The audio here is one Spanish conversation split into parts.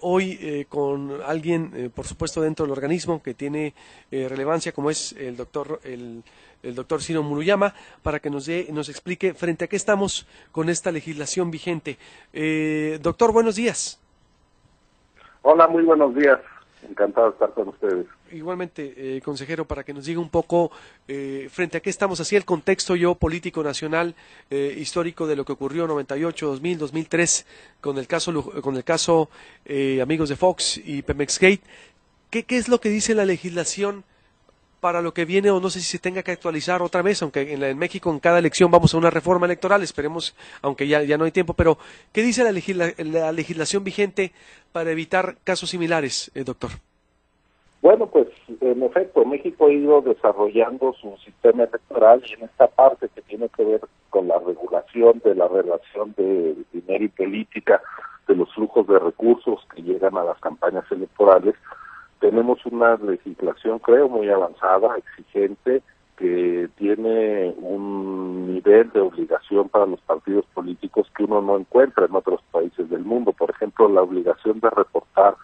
hoy con alguien, por supuesto, dentro del organismo que tiene relevancia, como es el doctor Ciro Muruyama, para que nos explique frente a qué estamos con esta legislación vigente. Doctor, buenos días. Hola, muy buenos días. Encantado de estar con ustedes. Igualmente, consejero, para que nos diga un poco frente a qué estamos, así el contexto político nacional histórico de lo que ocurrió en 98, 2000, 2003 con el caso Amigos de Fox y Pemex Gate. ¿Qué es lo que dice la legislación para lo que viene, o no sé si se tenga que actualizar otra vez, aunque en México en cada elección vamos a una reforma electoral, esperemos, aunque ya no hay tiempo, pero ¿qué dice la legislación vigente para evitar casos similares, doctor? Bueno, pues en efecto, México ha ido desarrollando su sistema electoral y en esta parte que tiene que ver con la regulación de la relación de dinero y política, de los flujos de recursos que llegan a las campañas electorales, tenemos una legislación, creo, muy avanzada, exigente, que tiene un nivel de obligación para los partidos políticos que uno no encuentra en otros países del mundo. Por ejemplo, la obligación de reportar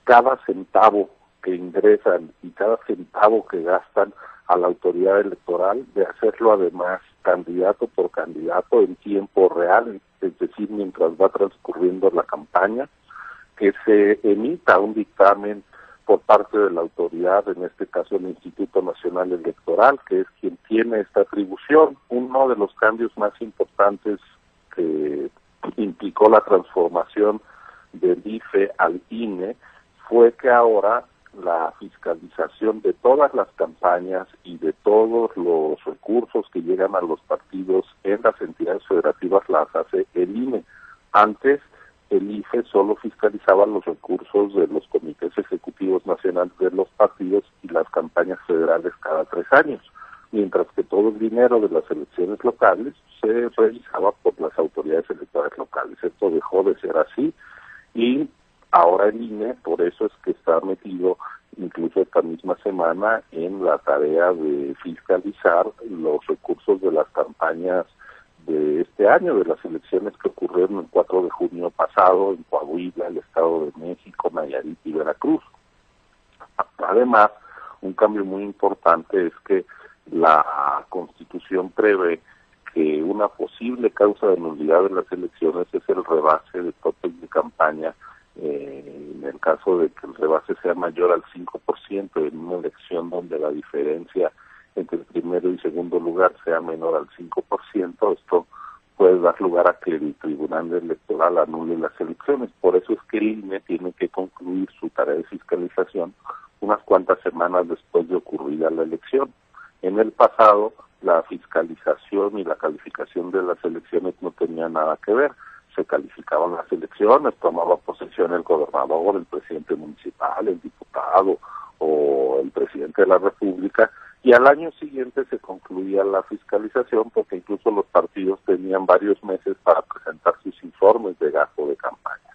cada centavo que ingresan y cada centavo que gastan a la autoridad electoral, de hacerlo además candidato por candidato en tiempo real, es decir, mientras va transcurriendo la campaña, que se emita un dictamen por parte de la autoridad, en este caso el Instituto Nacional Electoral, que es quien tiene esta atribución. Uno de los cambios más importantes que implicó la transformación del IFE al INE fue que ahora la fiscalización de todas las campañas y de todos los recursos que llegan a los partidos en las entidades federativas las hace el INE. Antes, el IFE solo fiscalizaba los recursos de los comités ejecutivos nacionales de los partidos y las campañas federales cada 3 años, mientras que todo el dinero de las elecciones locales se revisaba por las autoridades electorales locales. Esto dejó de ser así y ahora el INE, por eso es que está metido incluso esta misma semana en la tarea de fiscalizar los recursos de las campañas de este año, de las elecciones que ocurrieron el 4 de junio pasado en Coahuila, el Estado de México, Nayarit y Veracruz. Además, un cambio muy importante es que la Constitución prevé que una posible causa de nulidad de las elecciones es el rebase de topes de campaña, en el caso de que el rebase sea mayor al 5% en una elección donde la diferencia entre el primero y segundo lugar sea menor al 5%, esto puede dar lugar a que el Tribunal Electoral anule las elecciones. Por eso es que el INE tiene que concluir su tarea de fiscalización unas cuantas semanas después de ocurrida la elección. En el pasado, la fiscalización y la calificación de las elecciones no tenían nada que ver. Se calificaban las elecciones, tomaba posesión el gobernador, el presidente municipal, el diputado o el presidente de la República, y al año siguiente se concluía la fiscalización porque incluso los partidos tenían varios meses para presentar sus informes de gasto de campaña.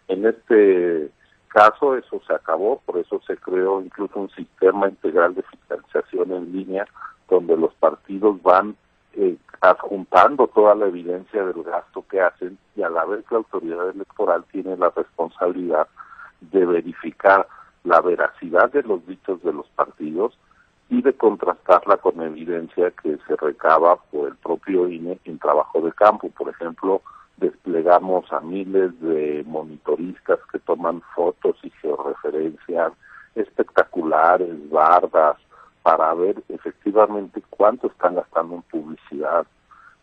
En este caso eso se acabó, por eso se creó incluso un sistema integral de fiscalización en línea donde los partidos van adjuntando toda la evidencia del gasto que hacen, y a la vez la autoridad electoral tiene la responsabilidad de verificar la veracidad de los dichos de los partidos y de contrastarla con evidencia que se recaba por el propio INE en trabajo de campo. Por ejemplo, desplegamos a miles de monitoristas que toman fotos y georreferencian espectaculares, bardas, para ver efectivamente cuánto están gastando en publicidad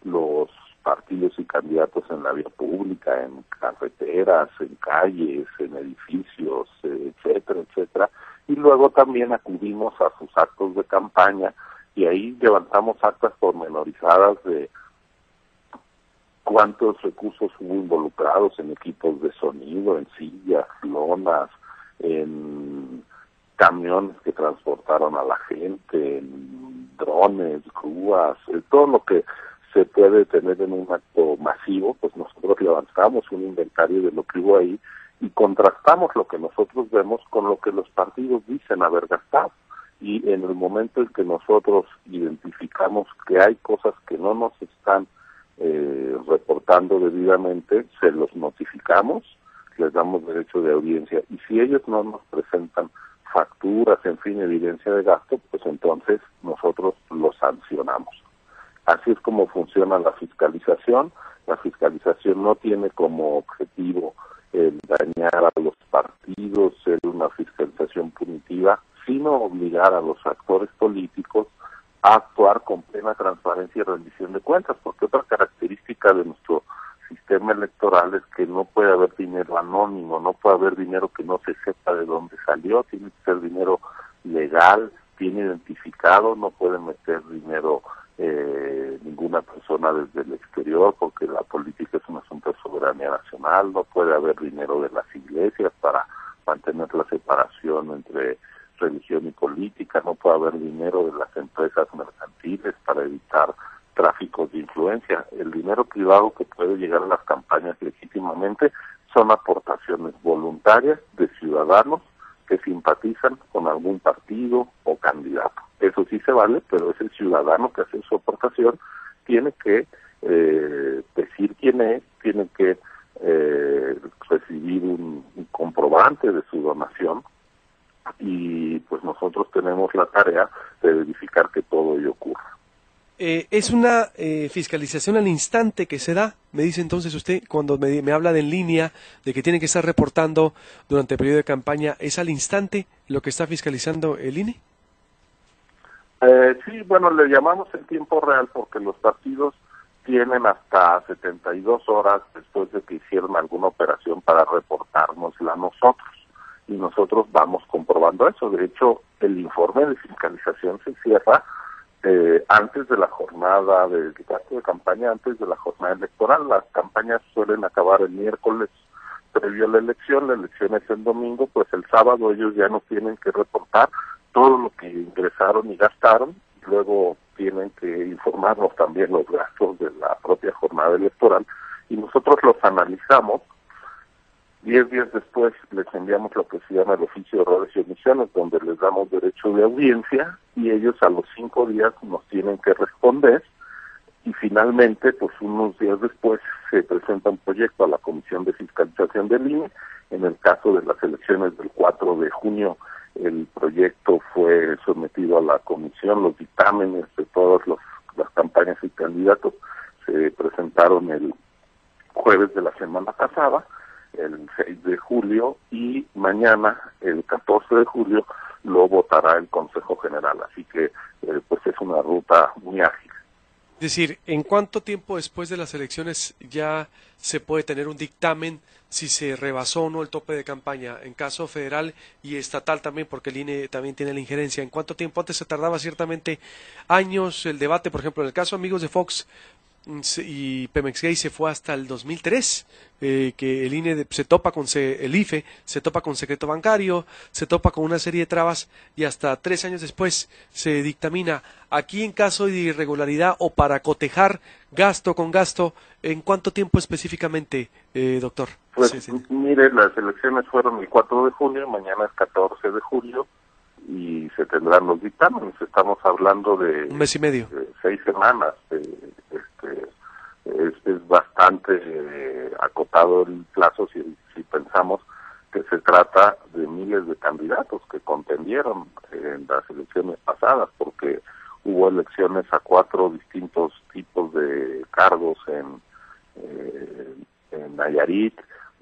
los partidos y candidatos en la vía pública, en carreteras, en calles, en edificios, etcétera, etcétera. Y luego también acudimos a sus actos de campaña y ahí levantamos actas pormenorizadas de cuántos recursos hubo involucrados en equipos de sonido, en sillas, lonas, en camiones que transportaron a la gente, en drones, grúas, todo lo que se puede tener en un acto masivo. Pues nosotros levantamos un inventario de lo que hubo ahí y contrastamos lo que nosotros vemos con lo que los partidos dicen haber gastado. Y en el momento en que nosotros identificamos que hay cosas que no nos están reportando debidamente, se los notificamos, les damos derecho de audiencia, y si ellos no nos presentan facturas, en fin, evidencia de gasto, pues entonces nosotros los sancionamos. Así es como funciona la fiscalización. La fiscalización no tiene como objetivo el dañar a los partidos, ser una fiscalización punitiva, sino obligar a los actores políticos a actuar con plena transparencia y rendición de cuentas, porque otra característica de nuestro sistema electoral es que no puede haber dinero anónimo, no puede haber dinero que no se sepa de dónde salió, tiene que ser dinero legal, bien identificado, no puede meter dinero ninguna persona desde el exterior, porque la política es un asunto de soberanía nacional, no puede haber dinero de las iglesias para mantener la separación entre religión y política, no puede haber dinero de las empresas mercantiles para evitar tráficos de influencia. El dinero privado que puede llegar a las campañas legítimamente son aportaciones voluntarias de ciudadanos que simpatizan con algún partido o candidato. Eso sí se vale, pero ese ciudadano que hace su aportación tiene que decir quién es, tiene que recibir un comprobante de su donación, y pues nosotros tenemos la tarea de verificar que todo ello ocurra. Es una fiscalización al instante que se da, me dice entonces usted, cuando me habla de en línea, de que tiene que estar reportando durante el periodo de campaña, ¿es al instante lo que está fiscalizando el INE? Sí, bueno, le llamamos en tiempo real porque los partidos tienen hasta 72 horas después de que hicieron alguna operación para reportárnosla a nosotros, y nosotros vamos comprobando eso. De hecho, el informe de fiscalización se cierra antes de la jornada del gasto de campaña, antes de la jornada electoral. Las campañas suelen acabar el miércoles previo a la elección es el domingo, pues el sábado ellos ya nos tienen que reportar todo lo que ingresaron y gastaron, y luego tienen que informarnos también los gastos de la propia jornada electoral, y nosotros los analizamos. 10 días después les enviamos lo que se llama el oficio de errores y omisiones, donde les damos derecho de audiencia, y ellos a los 5 días nos tienen que responder, y finalmente, pues unos días después, se presenta un proyecto a la Comisión de Fiscalización del INE. En el caso de las elecciones del 4 de junio, el proyecto fue sometido a la comisión, los dictámenes de todas las campañas y candidatos se presentaron el jueves de la semana pasada, el 6 de julio, y mañana, el 14 de julio, lo votará el Consejo General. Así que pues es una ruta muy ágil. Es decir, ¿en cuánto tiempo después de las elecciones ya se puede tener un dictamen si se rebasó o no el tope de campaña? En caso federal y estatal también, porque el INE también tiene la injerencia. ¿En cuánto tiempo? Antes se tardaba ciertamente años el debate. Por ejemplo, en el caso Amigos de Fox y Pemex Gay se fue hasta el 2003, que el INE se topa con el IFE, se topa con secreto bancario, se topa con una serie de trabas, y hasta 3 años después se dictamina. Aquí, en caso de irregularidad o para cotejar gasto con gasto, ¿en cuánto tiempo específicamente, doctor? Pues sí. Mire, las elecciones fueron el 4 de junio, mañana es 14 de julio, y se tendrán los dictámenes. Estamos hablando de 1 mes y medio, 6 semanas. Es bastante acotado el plazo si pensamos que se trata de miles de candidatos que contendieron en las elecciones pasadas, porque hubo elecciones a 4 distintos tipos de cargos en Nayarit,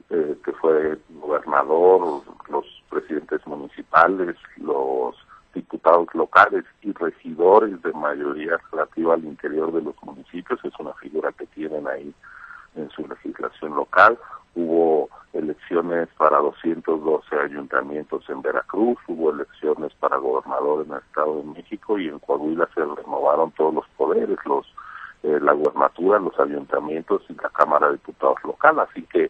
que fue gobernador, los presidentes municipales, los diputados locales y regidores de mayoría relativa al interior de los municipios. Es una figura que tienen ahí en su legislación local. Hubo elecciones para 212 ayuntamientos en Veracruz, hubo elecciones para gobernador en el Estado de México, y en Coahuila se renovaron todos los poderes, la gubernatura, los ayuntamientos y la Cámara de Diputados local. Así que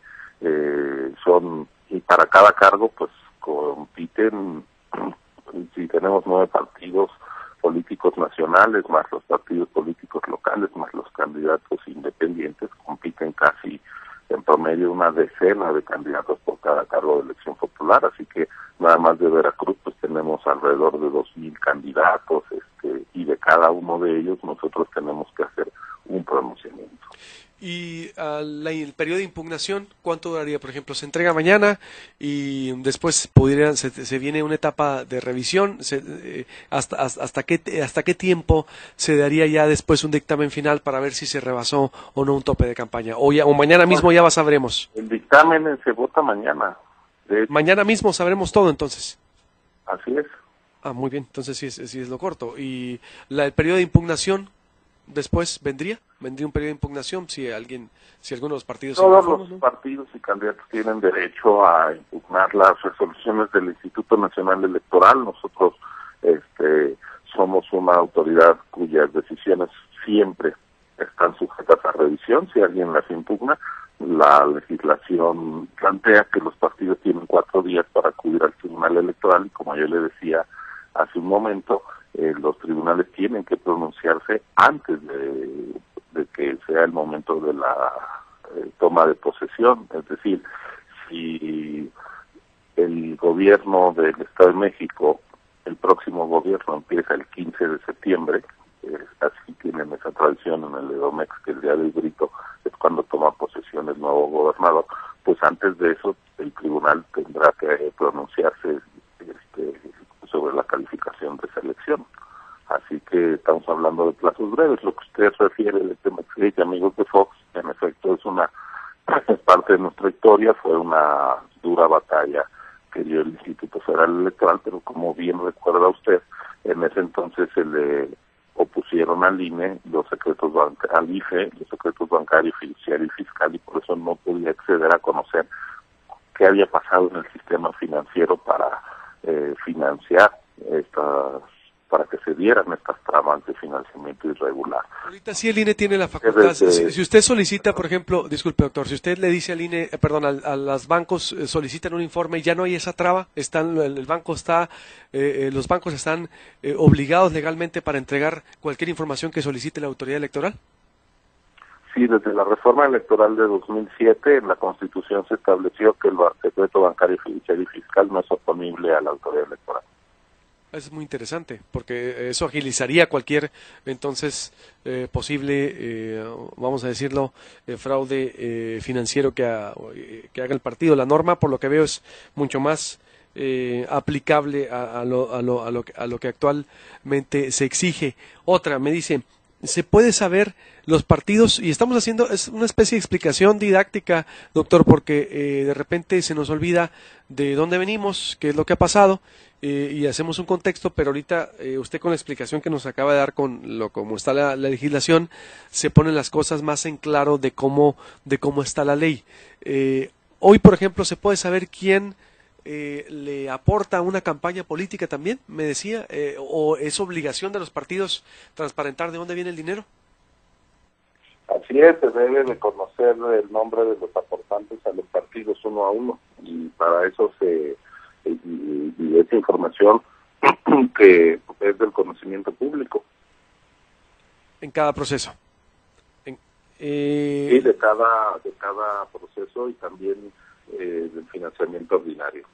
y para cada cargo pues compiten, si tenemos 9 partidos políticos nacionales, más los partidos políticos locales, más los candidatos independientes, compiten casi en promedio una decena de candidatos por cada cargo de elección popular. Así que nada más de Veracruz pues tenemos alrededor de 2,000 candidatos, y de cada uno de ellos nosotros tenemos que hacer un pronunciamiento. Y el periodo de impugnación, ¿cuánto duraría? Por ejemplo, se entrega mañana y después se viene una etapa de revisión. ¿Hasta qué tiempo se daría ya después un dictamen final para ver si se rebasó o no un tope de campaña? O mañana mismo ya sabremos. El dictamen se vota mañana. De hecho, Mañana mismo sabremos todo, entonces. así es. Ah, muy bien, entonces sí es lo corto. ¿Y el periodo de impugnación después vendría un periodo de impugnación si alguno de los partidos se Todos inconforma, los ¿no? partidos y candidatos tienen derecho a impugnar las resoluciones del Instituto Nacional Electoral. Nosotros somos una autoridad cuyas decisiones siempre están sujetas a revisión. Si alguien las impugna, la legislación plantea que los partidos tienen 4 días para acudir al Tribunal Electoral y, como yo le decía hace un momento, los tribunales tienen que pronunciarse antes de que sea el momento de la toma de posesión. Es decir, si el gobierno del Estado de México, el próximo gobierno empieza el 15 de septiembre, así tienen esa tradición en el Edomex, que el día del grito es cuando toma posesión el nuevo gobernador, pues antes de eso el tribunal tendrá que pronunciarse sobre la calificación de esa elección. Así que estamos hablando de plazos breves. Lo que usted refiere de tema de amigos de Fox, en efecto es parte de nuestra historia, fue una dura batalla que dio el Instituto Federal Electoral, pero como bien recuerda usted, en ese entonces se le opusieron al INE al IFE, los secretos bancario, fiduciario y fiscal, y por eso no podía acceder a conocer qué había pasado en el sistema financiero para financiar para que se dieran estas tramas de financiamiento irregular. Ahorita sí el INE tiene la facultad. Si usted solicita, por ejemplo, disculpe doctor, si usted le dice al INE, a los bancos solicitan un informe y ya no hay esa traba, los bancos están obligados legalmente para entregar cualquier información que solicite la autoridad electoral. Sí, desde la reforma electoral de 2007, en la Constitución se estableció que el secreto bancario, fiduciario y fiscal no es oponible a la autoridad electoral. Es muy interesante, porque eso agilizaría cualquier, entonces, posible, vamos a decirlo, fraude financiero que haga el partido. La norma, por lo que veo, es mucho más aplicable a lo que actualmente se exige. Otra, me dice, ¿se puede saber los partidos? Y estamos haciendo, es una especie de explicación didáctica, doctor, porque de repente se nos olvida de dónde venimos, qué es lo que ha pasado, y hacemos un contexto, pero ahorita usted con la explicación que nos acaba de dar como está la legislación, se ponen las cosas más en claro de cómo está la ley. Hoy, por ejemplo, se puede saber quién le aporta una campaña política también, me decía, o es obligación de los partidos transparentar de dónde viene el dinero. Así es, se debe de conocer el nombre de los aportantes a los partidos uno a uno, y para eso y esa información que es del conocimiento público. En cada proceso. Sí, de cada proceso y también del financiamiento ordinario.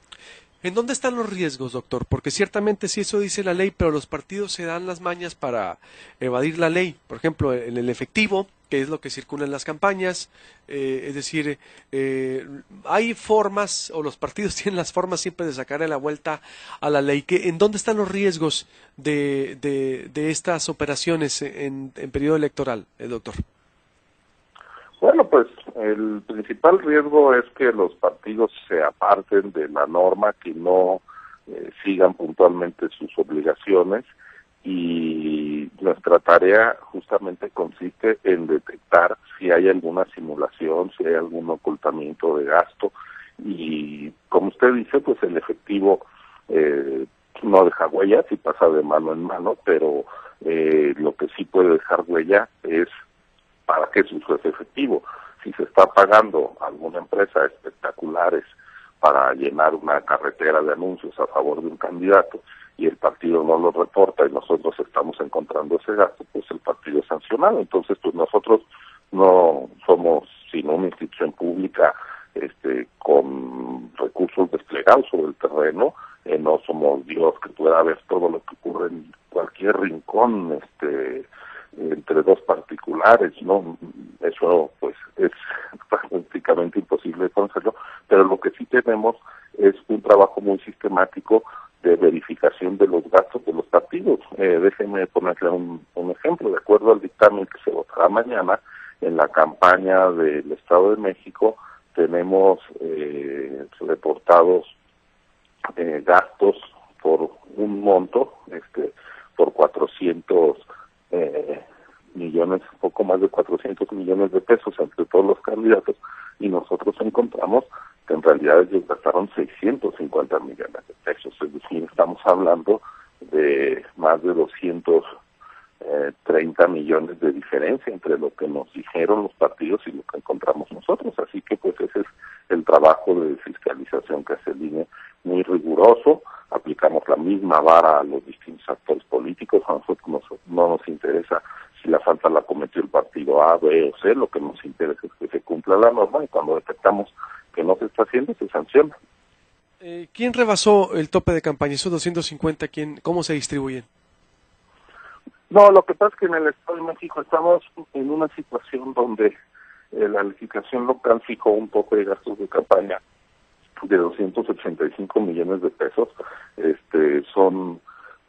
¿En dónde están los riesgos, doctor? Porque ciertamente sí, eso dice la ley, pero los partidos se dan las mañas para evadir la ley. Por ejemplo, en el efectivo, que es lo que circula en las campañas, es decir, hay formas, o los partidos tienen las formas siempre de sacarle la vuelta a la ley. ¿En dónde están los riesgos de estas operaciones en periodo electoral, doctor? Bueno, pues el principal riesgo es que los partidos se aparten de la norma, que no sigan puntualmente sus obligaciones, y nuestra tarea justamente consiste en detectar si hay alguna simulación, si hay algún ocultamiento de gasto, y como usted dice, pues el efectivo no deja huella, si pasa de mano en mano, pero lo que sí puede dejar huella es para qué se usó ese efectivo. Si se está pagando a alguna empresa espectaculares para llenar una carretera de anuncios a favor de un candidato y el partido no lo reporta y nosotros estamos encontrando ese gasto, pues el partido es sancionado. Entonces, pues nosotros no somos sino una institución pública con recursos desplegados sobre el terreno, no somos Dios que pueda ver todo lo que ocurre en cualquier rincón entre dos particulares, ¿no? Eso pues es prácticamente imposible conocerlo, pero lo que sí tenemos es un trabajo muy sistemático de verificación de los gastos de los partidos. Déjenme ponerle un ejemplo. De acuerdo al dictamen que se votará mañana, en la campaña del Estado de México tenemos reportados gastos por un monto, por 400 millones, poco más de 400 millones de pesos entre todos los candidatos, y nosotros encontramos que en realidad ellos gastaron 650 millones de pesos, es decir, estamos hablando de más de 230 millones de diferencia entre lo que nos dijeron los partidos y lo que encontramos nosotros, así que pues ese es el trabajo de fiscalización que hace el INE, muy riguroso. Aplicamos la misma vara a los distintos actores políticos. A nosotros no nos interesa si la falta la cometió el partido A, B o C, lo que nos interesa es que se cumpla la norma, y cuando detectamos que no se está haciendo, se sanciona. ¿Quién rebasó el tope de campaña? ¿Esos 250, cómo se distribuyen? No, lo que pasa es que en el Estado de México estamos en una situación donde la legislación local fijó un tope de gastos de campaña de 285 millones de pesos. Son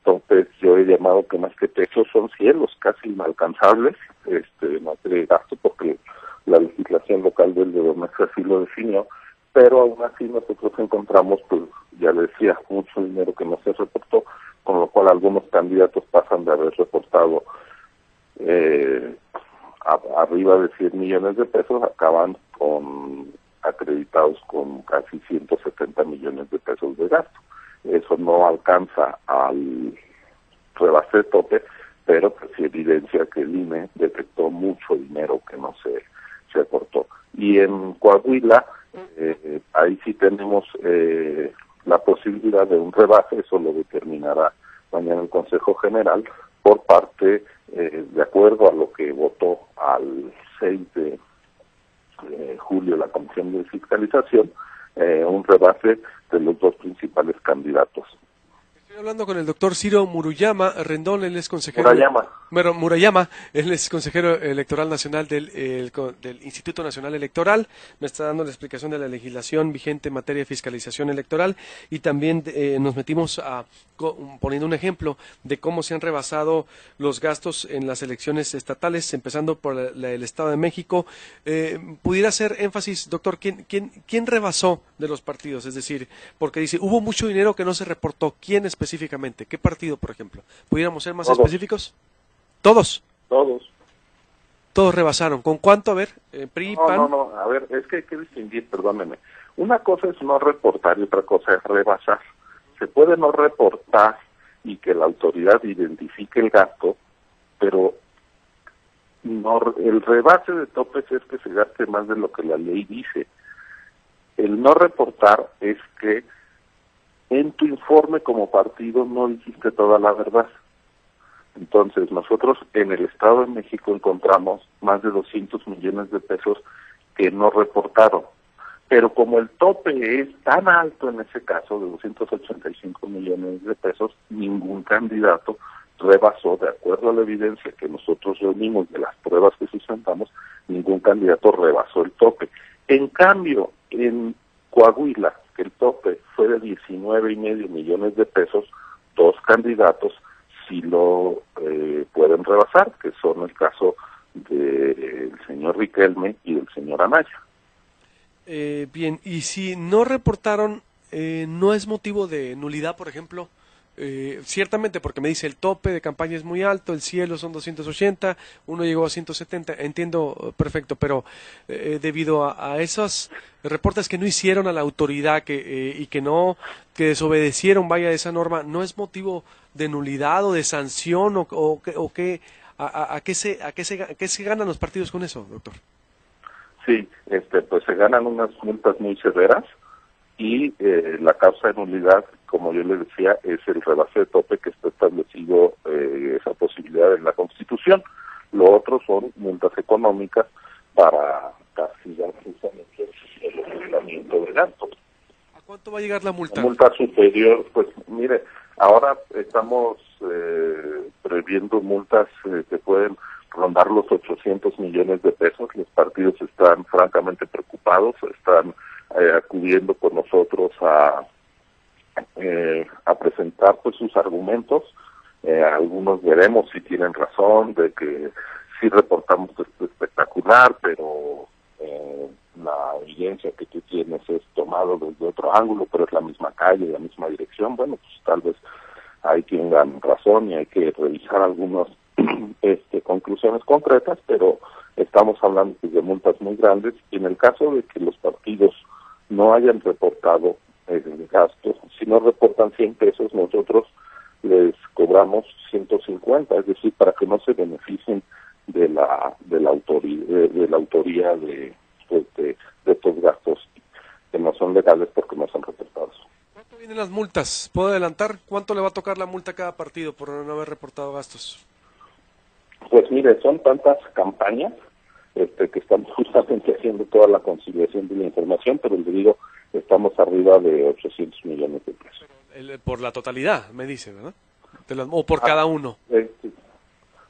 topes, yo he llamado que más que pesos son cielos, casi inalcanzables, más de gasto, porque la legislación local del gobernador así lo definió, pero aún así nosotros encontramos, pues ya le decía, mucho dinero que no se reportó, con lo cual algunos candidatos pasan de haber reportado arriba de 100 millones de pesos, acaban acreditados con casi 170 millones de pesos de gasto. Eso no alcanza al rebase tope, pero pues sí evidencia que el INE detectó mucho dinero que no se aportó. Y en Coahuila, ahí sí tenemos la posibilidad de un rebase, eso lo determinará mañana el Consejo General, por parte, de acuerdo a lo que votó al 6 de julio la Comisión de Fiscalización, un rebase de los dos principales candidatos. Estoy hablando con el doctor Ciro Murayama Rendón, él es consejero... Murayama, él es consejero electoral nacional del Instituto Nacional Electoral, me está dando la explicación de la legislación vigente en materia de fiscalización electoral, y también nos metimos poniendo un ejemplo de cómo se han rebasado los gastos en las elecciones estatales, empezando por el Estado de México. ¿Pudiera hacer énfasis, doctor, quién rebasó de los partidos? Es decir, porque dice, hubo mucho dinero que no se reportó. ¿Quién específicamente? ¿Qué partido, por ejemplo? ¿Pudiéramos ser más específicos? ¿Todos? Todos rebasaron. ¿Con cuánto? A ver, PRI, PAN. No, a ver, es que hay que distinguir, perdóneme. Una cosa es no reportar y otra cosa es rebasar. Se puede no reportar y que la autoridad identifique el gasto, pero el rebase de topes es que se gaste más de lo que la ley dice. El no reportar es que en tu informe como partido no dijiste toda la verdad. Entonces, nosotros en el Estado de México encontramos más de 200 millones de pesos que no reportaron. Pero como el tope es tan alto en ese caso, de 285 millones de pesos, ningún candidato rebasó, de acuerdo a la evidencia que nosotros reunimos de las pruebas que sustentamos, ningún candidato rebasó el tope. En cambio, en Coahuila, que el tope fue de 19.5 millones de pesos, dos candidatos sí lo pueden rebasar, que son el caso del señor Riquelme y del señor Anaya. Bien, y si no reportaron, ¿no es motivo de nulidad, por ejemplo? Ciertamente, porque me dice el tope de campaña es muy alto, el cielo son 280, uno llegó a 170, entiendo perfecto, pero debido a esos reportes que no hicieron a la autoridad y que desobedecieron, vaya, esa norma, ¿no es motivo de nulidad o de sanción o qué, a qué se ganan los partidos con eso, doctor? Sí, pues se ganan unas multas muy severas y la causa de nulidad, como yo le decía, es el rebase de tope que está establecido esa posibilidad en la Constitución. Lo otro son multas económicas para castigar justamente el regulamiento de gasto. ¿A cuánto va a llegar la multa? La multa superior, pues mire, ahora estamos previendo multas que pueden rondar los 800 millones de pesos. Los partidos están francamente preocupados, están acudiendo con nosotros a presentar pues sus argumentos. Algunos veremos si tienen razón de que sí reportamos esto espectacular, pero la evidencia que tú tienes es tomado desde otro ángulo, pero es la misma calle, la misma dirección. Bueno, pues tal vez hay quien tengan razón y hay que revisar algunas conclusiones concretas, pero estamos hablando pues, de multas muy grandes, y en el caso de que los partidos no hayan reportado el gasto, si no reportan 100 pesos, nosotros les cobramos 150, es decir, para que no se beneficien de la autoría de estos gastos que no son legales porque no son reportados. ¿Cuánto vienen las multas? ¿Puedo adelantar? ¿Cuánto le va a tocar la multa a cada partido por no haber reportado gastos? Pues mire, son tantas campañas que estamos justamente haciendo toda la conciliación de la información, pero le digo, estamos arriba de 800 millones de pesos. Por la totalidad, me dice, ¿verdad? O por cada uno.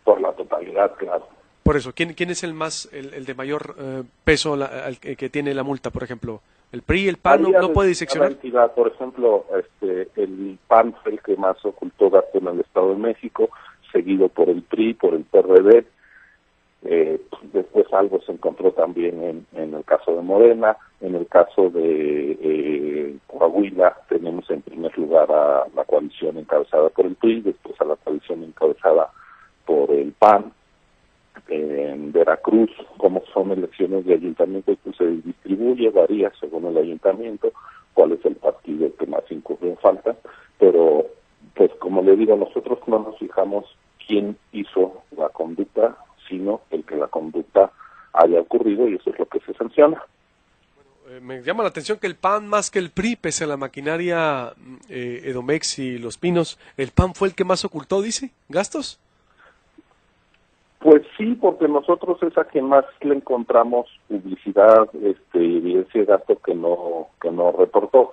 Por la totalidad, claro. Por eso, ¿quién es el de mayor peso que tiene la multa, por ejemplo? ¿El PRI, el PAN no puede diseccionar? Entidad, por ejemplo, el PAN fue el que más ocultó gasto en el Estado de México, seguido por el PRI, por el PRD. Después algo se encontró también en el caso de Morena. En el caso de Coahuila tenemos en primer lugar a la coalición encabezada por el PRI, después a la coalición encabezada por el PAN. En Veracruz, como son elecciones de ayuntamiento, pues se distribuye, varía según el ayuntamiento, cuál es el partido que más incurre en falta, pero pues como le digo, nosotros no nos fijamos quién hizo la conducta, sino el que la conducta haya ocurrido, y eso es lo que se sanciona. Bueno, me llama la atención que el PAN más que el PRI, pese a la maquinaria Edomex y Los Pinos, el PAN fue el que más ocultó, dice, gastos. Pues sí, porque nosotros es a quien más le encontramos publicidad, evidencia de gasto que no reportó.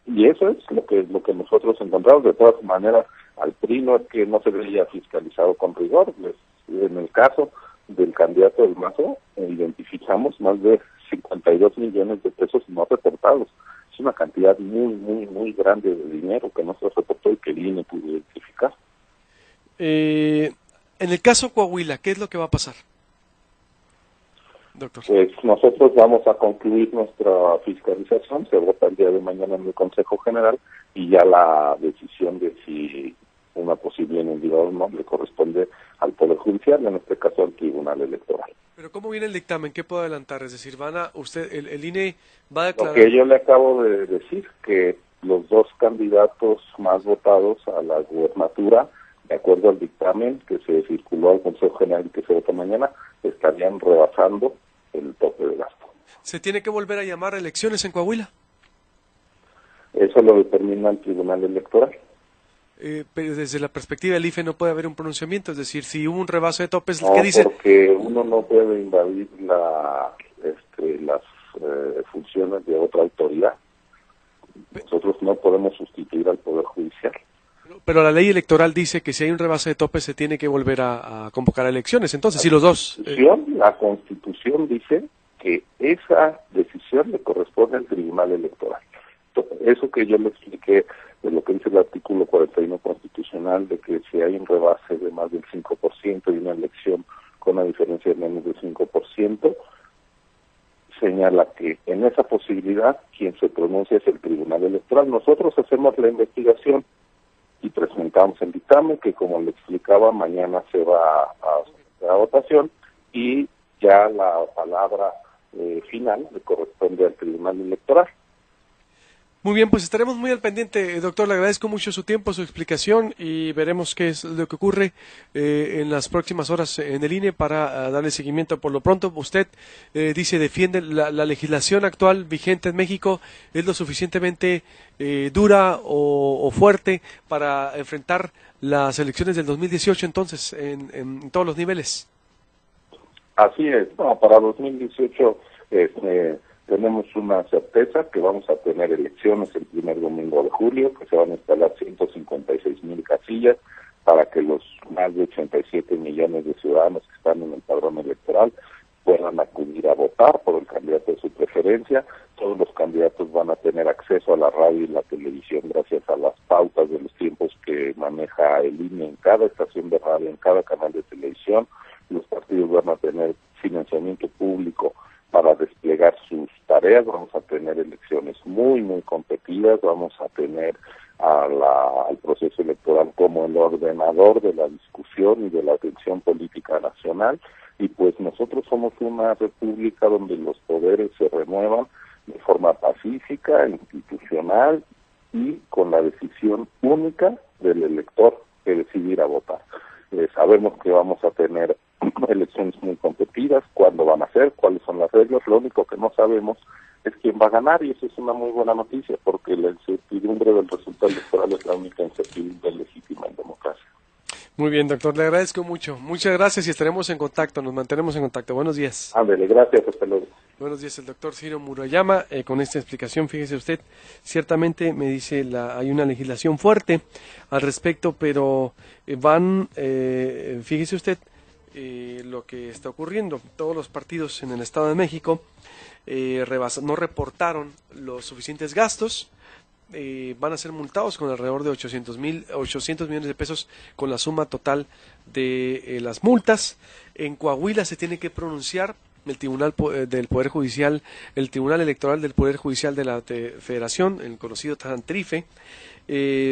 Y eso es lo que nosotros encontramos. De todas maneras, al PRI no es que no se veía fiscalizado con rigor. En el caso del candidato del Mazo, identificamos más de 52 millones de pesos no reportados. Es una cantidad muy, muy, muy grande de dinero que no se reportó y que el INE pudo identificar. En el caso Coahuila, ¿qué es lo que va a pasar, doctor? Pues nosotros vamos a concluir nuestra fiscalización, se vota el día de mañana en el Consejo General, y ya la decisión de si una posible inmunidad o no le corresponde al Poder Judicial, en este caso al Tribunal Electoral. Pero ¿cómo viene el dictamen? ¿Qué puedo adelantar? Es decir, el INE va a declarar... Lo que yo le acabo de decir, que los dos candidatos más votados a la gubernatura, de acuerdo al dictamen que se circuló al Consejo General y que se vota mañana, estarían rebasando el tope de gasto. ¿Se tiene que volver a llamar a elecciones en Coahuila? Eso lo determina el Tribunal Electoral. Pero desde la perspectiva del IFE no puede haber un pronunciamiento, es decir, si hubo un rebase de topes, no, ¿qué dice? Porque uno no puede invadir las funciones de otra autoridad. Nosotros no podemos sustituir al Poder Judicial. Pero la ley electoral dice que si hay un rebase de tope se tiene que volver a convocar a elecciones. Entonces, si los dos... La Constitución dice que esa decisión le corresponde al Tribunal Electoral. Eso que yo le expliqué de lo que dice el artículo 41 constitucional, de que si hay un rebase de más del 5% y una elección con una diferencia de menos del 5%, señala que en esa posibilidad quien se pronuncia es el Tribunal Electoral. Nosotros hacemos la investigación y presentamos el dictamen que, como le explicaba, mañana se va a votación, y ya la palabra final le corresponde al Tribunal Electoral. Muy bien, pues estaremos muy al pendiente, doctor. Le agradezco mucho su tiempo, su explicación, y veremos qué es lo que ocurre en las próximas horas en el INE para darle seguimiento. Por lo pronto, usted dice, defiende la legislación actual vigente en México, es lo suficientemente dura o fuerte para enfrentar las elecciones del 2018, entonces, en todos los niveles. Así es. No, para 2018 tenemos una certeza que vamos a tener elecciones el primer domingo de julio, que se van a instalar 156,000 casillas, para que los más de 87 millones de ciudadanos que están en el padrón electoral puedan acudir a votar por el candidato de su preferencia. Todos los candidatos van a tener acceso a la radio y la televisión gracias a las pautas de los tiempos que maneja el INE en cada estación de radio, en cada canal de televisión. Los partidos van a tener financiamiento público para desplegar sus tareas. Vamos a tener elecciones muy competidas, vamos a tener al proceso electoral como el ordenador de la discusión y de la atención política nacional, y pues nosotros somos una república donde los poderes se renuevan de forma pacífica, institucional y con la decisión única del elector que decidir a votar. Sabemos que vamos a tener elecciones muy competidas, cuándo van a ser, cuáles son las reglas. Lo único que no sabemos es quién va a ganar, y eso es una muy buena noticia, porque la incertidumbre del resultado electoral es la única incertidumbre legítima en democracia. Muy bien, doctor, le agradezco mucho. Muchas gracias y estaremos en contacto, nos mantenemos en contacto. Buenos días. Ándale, gracias, hasta luego. Buenos días, el doctor Ciro Murayama. Con esta explicación, fíjese usted, ciertamente me dice hay una legislación fuerte al respecto, pero fíjese usted lo que está ocurriendo. Todos los partidos en el Estado de México no reportaron los suficientes gastos. Van a ser multados con alrededor de 800 millones de pesos con la suma total de las multas. En Coahuila se tiene que pronunciar el Tribunal del Poder Judicial, el Tribunal Electoral del Poder Judicial de la Federación, el conocido TANTRIFE,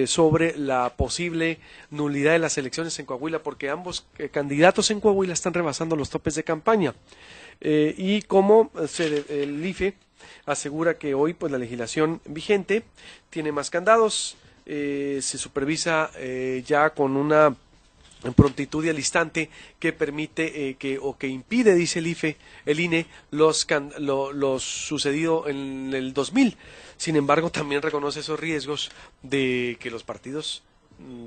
sobre la posible nulidad de las elecciones en Coahuila, porque ambos candidatos en Coahuila están rebasando los topes de campaña. Y como el IFE asegura que hoy pues la legislación vigente tiene más candados, se supervisa ya con una prontitud y al instante que permite que impide, dice el INE, lo sucedido en el 2000. Sin embargo, también reconoce esos riesgos de que los partidos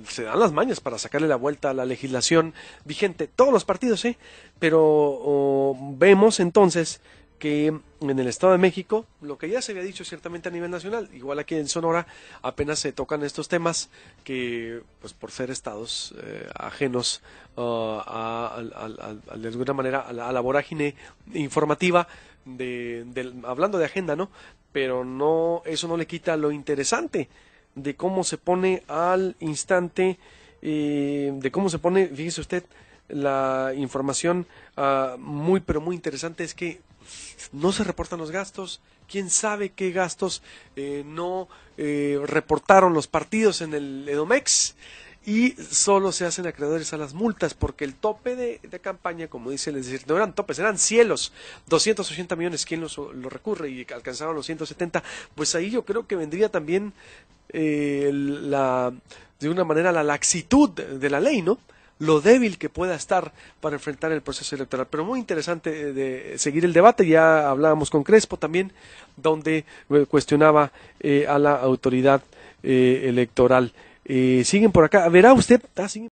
se dan las mañas para sacarle la vuelta a la legislación vigente, todos los partidos, pero vemos entonces que en el Estado de México, lo que ya se había dicho ciertamente a nivel nacional, igual aquí en Sonora, apenas se tocan estos temas que, pues por ser estados ajenos de alguna manera a la vorágine informativa, hablando de agenda, ¿no? Pero no, eso no le quita lo interesante de cómo se pone al instante, fíjese usted, la información pero muy interesante es que no se reportan los gastos. ¿Quién sabe qué gastos no reportaron los partidos en el Edomex? Y solo se hacen acreedores a las multas, porque el tope de campaña, como dice, es decir, no eran topes, eran cielos, 280 millones, ¿quién lo recurre? Y alcanzaron los 170, pues ahí yo creo que vendría también de una manera la laxitud de la ley, ¿no? Lo débil que pueda estar para enfrentar el proceso electoral. Pero muy interesante de seguir el debate. Ya hablábamos con Crespo también, donde cuestionaba a la autoridad electoral. Siguen por acá. Verá usted. Siguen.